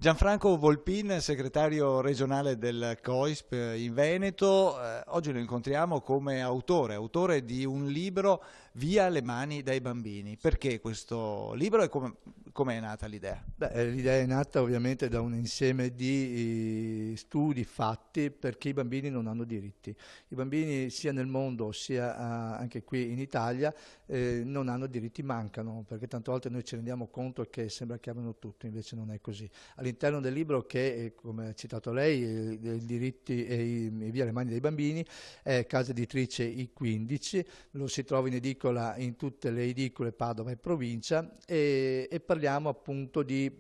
Gianfranco Volpin, segretario regionale del COISP in Veneto, oggi lo incontriamo come autore di un libro Via le mani dai bambini. Perché questo libro e come è nata l'idea? Beh, l'idea è nata ovviamente da un insieme di studi fatti perché i bambini non hanno diritti. I bambini sia nel mondo sia anche qui in Italia non hanno diritti, mancano, perché tante volte noi ci rendiamo conto che sembra che abbiano tutto, invece non è così. All'interno del libro che, come ha citato lei, i diritti e via le mani dei bambini, è casa editrice I15, lo si trova in edicola in tutte le edicole Padova e provincia e parliamo appunto di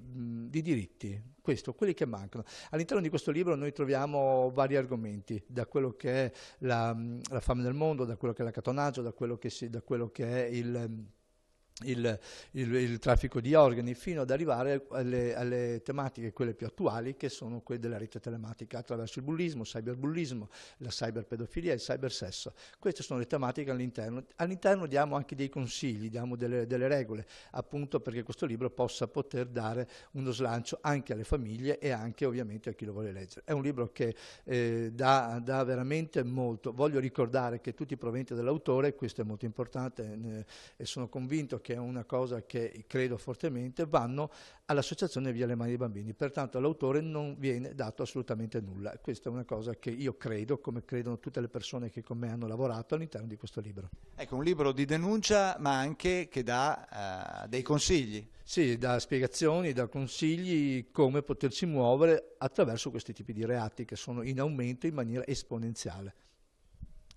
diritti, questo, quelli che mancano. All'interno di questo libro noi troviamo vari argomenti, da quello che è la fame nel mondo, da quello che è l'accattonaggio, da quello che è il traffico di organi, fino ad arrivare alle tematiche, quelle più attuali, che sono quelle della rete telematica, attraverso il bullismo, cyberbullismo, la cyberpedofilia e il cybersesso. Queste sono le tematiche all'interno. All'interno diamo anche dei consigli, diamo delle regole, appunto perché questo libro possa poter dare uno slancio anche alle famiglie e anche ovviamente a chi lo vuole leggere. È un libro che dà veramente molto. Voglio ricordare che tutti i proventi dell'autore, questo è molto importante, e sono convinto che è una cosa che credo fortemente, vanno all'associazione Via le mani dei bambini, pertanto all'autore non viene dato assolutamente nulla. Questa è una cosa che io credo, come credono tutte le persone che con me hanno lavorato all'interno di questo libro. Ecco, un libro di denuncia, ma anche che dà dei consigli. Sì, dà spiegazioni, dà consigli come potersi muovere attraverso questi tipi di reati che sono in aumento in maniera esponenziale.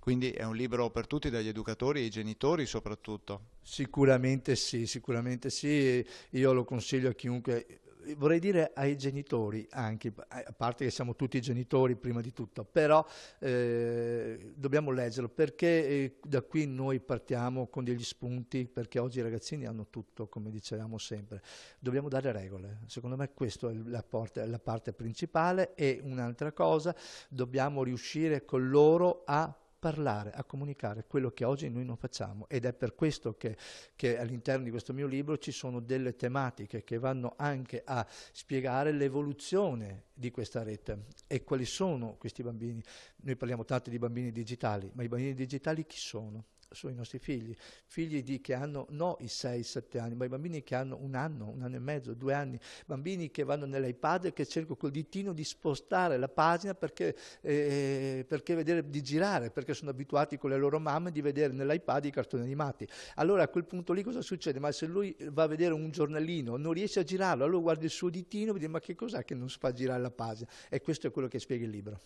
Quindi è un libro per tutti, dagli educatori ai genitori soprattutto. Sicuramente sì, io lo consiglio a chiunque, vorrei dire ai genitori anche, a parte che siamo tutti genitori prima di tutto, però dobbiamo leggerlo perché da qui noi partiamo con degli spunti, perché oggi i ragazzini hanno tutto, come dicevamo sempre, dobbiamo dare regole, secondo me questa è la parte principale e un'altra cosa, dobbiamo riuscire con loro a parlare, a comunicare quello che oggi noi non facciamo ed è per questo che all'interno di questo mio libro ci sono delle tematiche che vanno anche a spiegare l'evoluzione di questa rete e quali sono questi bambini. Noi parliamo tanto di bambini digitali, ma i bambini digitali chi sono? Sono i nostri figli, che hanno no i 6-7 anni, ma i bambini che hanno un anno e mezzo, 2 anni, bambini che vanno nell'iPad e che cercano col ditino di spostare la pagina perché vedere di girare, perché sono abituati con le loro mamme di vedere nell'iPad i cartoni animati. Allora a quel punto lì cosa succede? Ma se lui va a vedere un giornalino, non riesce a girarlo, allora guarda il suo ditino e vede ma che cos'è che non si fa girare la pagina? E questo è quello che spiega il libro.